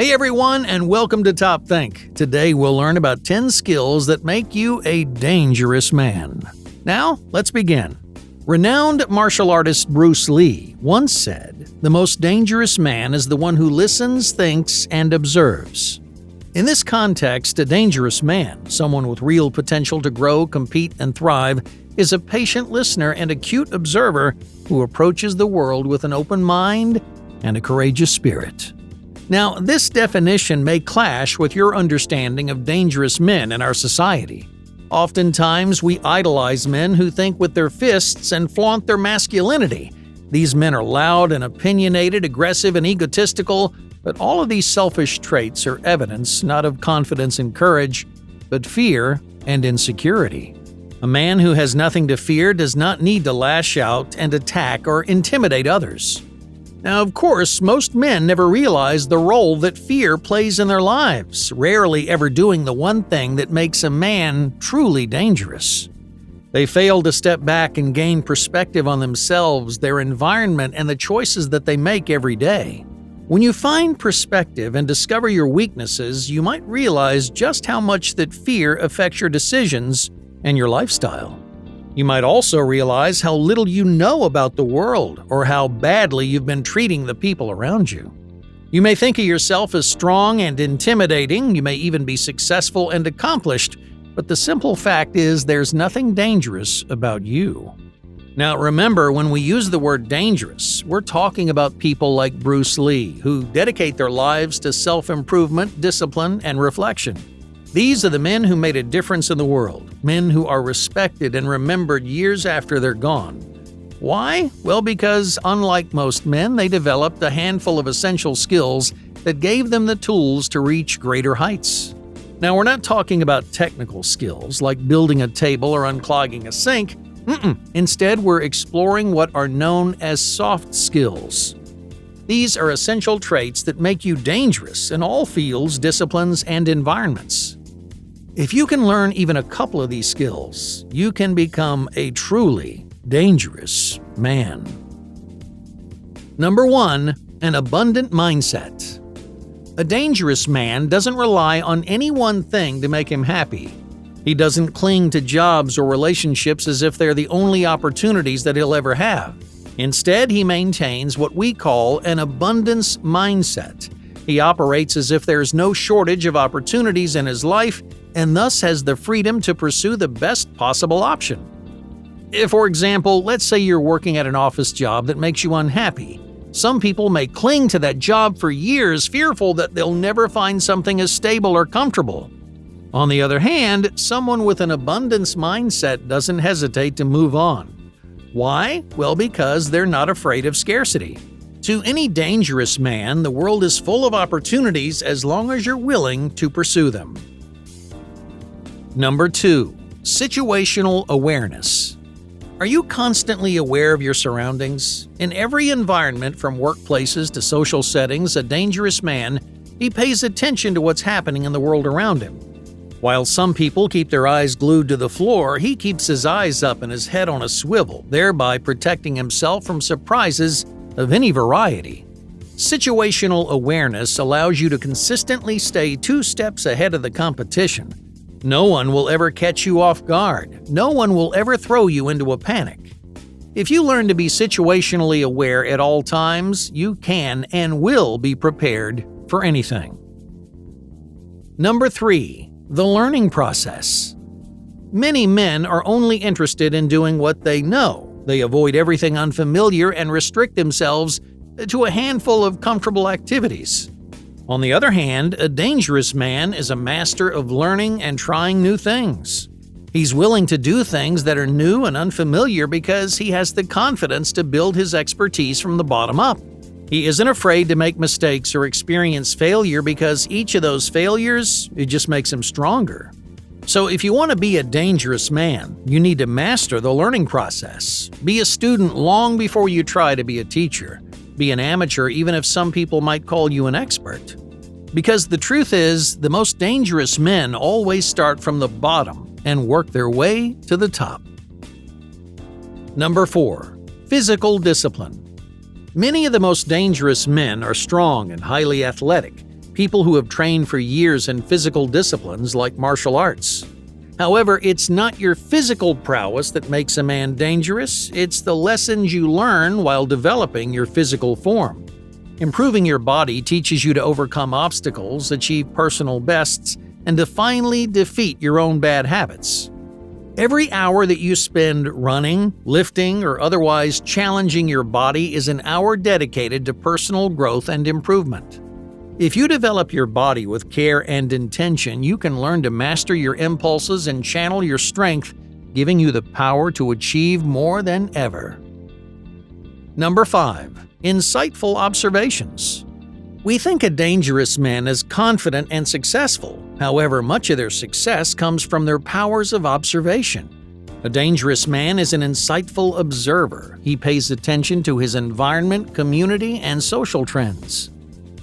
Hey everyone, and welcome to Top Think. Today we'll learn about 10 skills that make you a dangerous man. Now, let's begin. Renowned martial artist Bruce Lee once said, "The most dangerous man is the one who listens, thinks, and observes." In this context, a dangerous man, someone with real potential to grow, compete, and thrive, is a patient listener and acute observer who approaches the world with an open mind and a courageous spirit. Now, this definition may clash with your understanding of dangerous men in our society. Oftentimes, we idolize men who think with their fists and flaunt their masculinity. These men are loud and opinionated, aggressive and egotistical, but all of these selfish traits are evidence not of confidence and courage, but fear and insecurity. A man who has nothing to fear does not need to lash out and attack or intimidate others. Now, of course, most men never realize the role that fear plays in their lives, rarely ever doing the one thing that makes a man truly dangerous. They fail to step back and gain perspective on themselves, their environment, and the choices that they make every day. When you find perspective and discover your weaknesses, you might realize just how much that fear affects your decisions and your lifestyle. You might also realize how little you know about the world or how badly you've been treating the people around you. You may think of yourself as strong and intimidating, you may even be successful and accomplished, but the simple fact is there's nothing dangerous about you. Now remember, when we use the word dangerous, we're talking about people like Bruce Lee, who dedicate their lives to self-improvement, discipline, and reflection. These are the men who made a difference in the world, men who are respected and remembered years after they're gone. Why? Well, because unlike most men, they developed a handful of essential skills that gave them the tools to reach greater heights. Now, we're not talking about technical skills like building a table or unclogging a sink. Instead, we're exploring what are known as soft skills. These are essential traits that make you dangerous in all fields, disciplines, and environments. If you can learn even a couple of these skills, you can become a truly dangerous man. Number 1, an abundant mindset. A dangerous man doesn't rely on any one thing to make him happy. He doesn't cling to jobs or relationships as if they're the only opportunities that he'll ever have. Instead, he maintains what we call an abundance mindset. He operates as if there's no shortage of opportunities in his life and thus has the freedom to pursue the best possible option. If, for example, let's say you're working at an office job that makes you unhappy. Some people may cling to that job for years, fearful that they'll never find something as stable or comfortable. On the other hand, someone with an abundance mindset doesn't hesitate to move on. Why? Well, because they're not afraid of scarcity. To any dangerous man, the world is full of opportunities as long as you're willing to pursue them. Number 2, situational awareness. Are you constantly aware of your surroundings? In every environment, from workplaces to social settings, a dangerous man, he pays attention to what's happening in the world around him. While some people keep their eyes glued to the floor, he keeps his eyes up and his head on a swivel, thereby protecting himself from surprises of any variety. Situational awareness allows you to consistently stay 2 steps ahead of the competition. No one will ever catch you off guard. No one will ever throw you into a panic. If you learn to be situationally aware at all times, you can and will be prepared for anything. Number 3, the learning process. Many men are only interested in doing what they know. They avoid everything unfamiliar and restrict themselves to a handful of comfortable activities. On the other hand, a dangerous man is a master of learning and trying new things. He's willing to do things that are new and unfamiliar because he has the confidence to build his expertise from the bottom up. He isn't afraid to make mistakes or experience failure because each of those failures, it just makes him stronger. So if you want to be a dangerous man, you need to master the learning process. Be a student long before you try to be a teacher. Be an amateur even if some people might call you an expert. Because the truth is, the most dangerous men always start from the bottom and work their way to the top. Number 4, physical discipline. Many of the most dangerous men are strong and highly athletic. people who have trained for years in physical disciplines like martial arts. However, it's not your physical prowess that makes a man dangerous, it's the lessons you learn while developing your physical form. Improving your body teaches you to overcome obstacles, achieve personal bests, and to finally defeat your own bad habits. Every hour that you spend running, lifting, or otherwise challenging your body is an hour dedicated to personal growth and improvement. If you develop your body with care and intention, you can learn to master your impulses and channel your strength, giving you the power to achieve more than ever. Number 5. Insightful observations. We think a dangerous man is confident and successful. However, much of their success comes from their powers of observation. A dangerous man is an insightful observer. He pays attention to his environment, community, and social trends.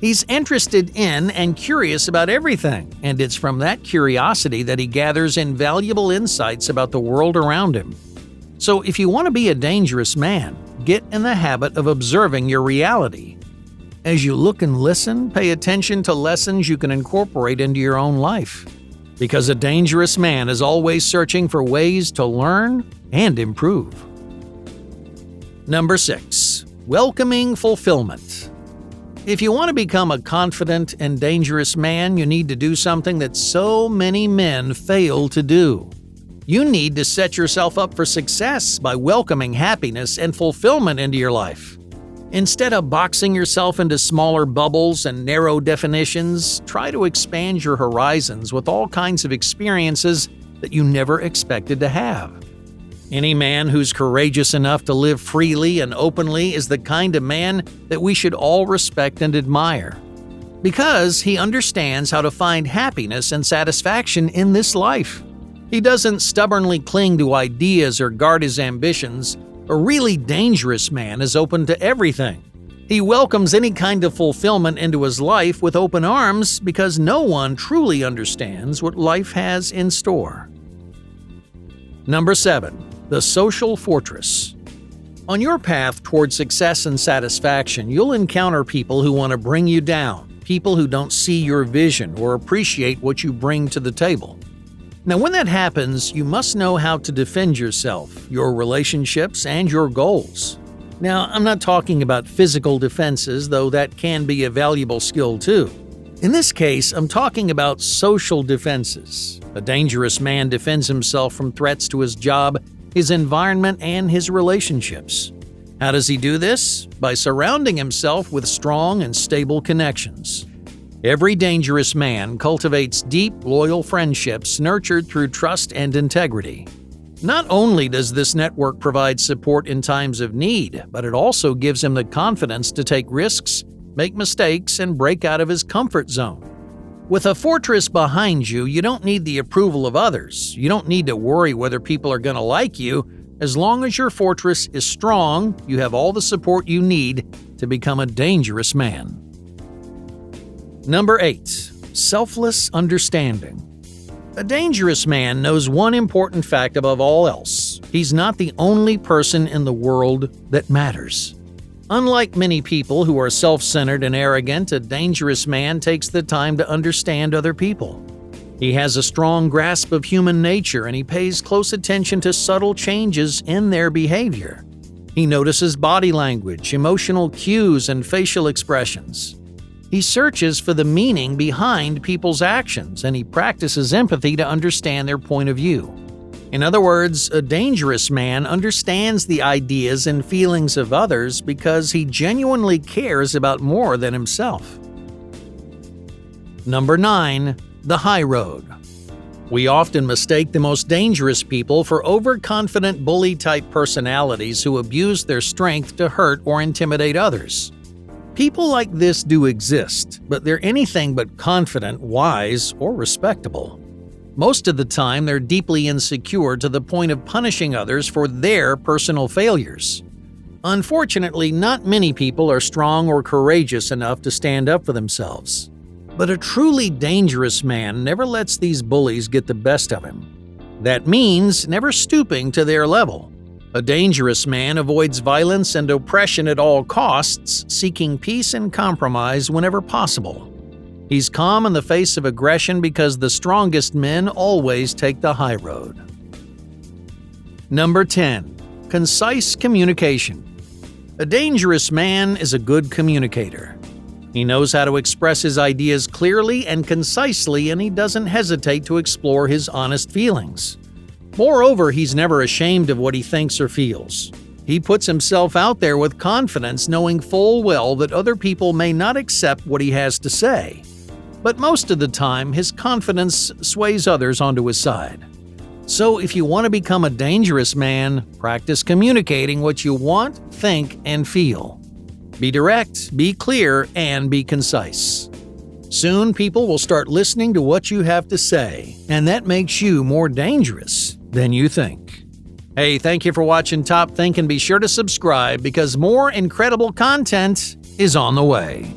He's interested in and curious about everything, and it's from that curiosity that he gathers invaluable insights about the world around him. So if you want to be a dangerous man, get in the habit of observing your reality. As you look and listen, pay attention to lessons you can incorporate into your own life. Because a dangerous man is always searching for ways to learn and improve. Number 6. Welcoming fulfillment. If you want to become a confident and dangerous man, you need to do something that so many men fail to do. You need to set yourself up for success by welcoming happiness and fulfillment into your life. Instead of boxing yourself into smaller bubbles and narrow definitions, try to expand your horizons with all kinds of experiences that you never expected to have. Any man who's courageous enough to live freely and openly is the kind of man that we should all respect and admire. Because he understands how to find happiness and satisfaction in this life. He doesn't stubbornly cling to ideas or guard his ambitions. A really dangerous man is open to everything. He welcomes any kind of fulfillment into his life with open arms because no one truly understands what life has in store. Number 7. The social fortress. On your path toward success and satisfaction, you'll encounter people who want to bring you down, people who don't see your vision or appreciate what you bring to the table. Now, when that happens, you must know how to defend yourself, your relationships, and your goals. Now, I'm not talking about physical defenses, though that can be a valuable skill too. In this case, I'm talking about social defenses. A dangerous man defends himself from threats to his job, his environment, and his relationships. How does he do this? By surrounding himself with strong and stable connections. Every dangerous man cultivates deep, loyal friendships nurtured through trust and integrity. Not only does this network provide support in times of need, but it also gives him the confidence to take risks, make mistakes, and break out of his comfort zone. With a fortress behind you, you don't need the approval of others. You don't need to worry whether people are going to like you. As long as your fortress is strong, you have all the support you need to become a dangerous man. Number 8. Selfless understanding. A dangerous man knows one important fact above all else. He's not the only person in the world that matters. Unlike many people who are self-centered and arrogant, a dangerous man takes the time to understand other people. He has a strong grasp of human nature and he pays close attention to subtle changes in their behavior. He notices body language, emotional cues, and facial expressions. He searches for the meaning behind people's actions and he practices empathy to understand their point of view. In other words, a dangerous man understands the ideas and feelings of others because he genuinely cares about more than himself. Number 9. The high road. We often mistake the most dangerous people for overconfident bully-type personalities who abuse their strength to hurt or intimidate others. People like this do exist, but they're anything but confident, wise, or respectable. Most of the time, they're deeply insecure to the point of punishing others for their personal failures. Unfortunately, not many people are strong or courageous enough to stand up for themselves. But a truly dangerous man never lets these bullies get the best of him. That means never stooping to their level. A dangerous man avoids violence and oppression at all costs, seeking peace and compromise whenever possible. He's calm in the face of aggression because the strongest men always take the high road. Number 10. Concise communication. A dangerous man is a good communicator. He knows how to express his ideas clearly and concisely, and he doesn't hesitate to explore his honest feelings. Moreover, he's never ashamed of what he thinks or feels. He puts himself out there with confidence, knowing full well that other people may not accept what he has to say. But most of the time, his confidence sways others onto his side. So if you want to become a dangerous man, practice communicating what you want, think, and feel. Be direct, be clear, and be concise. Soon, people will start listening to what you have to say, and that makes you more dangerous than you think. Hey, thank you for watching Top Think, and be sure to subscribe because more incredible content is on the way.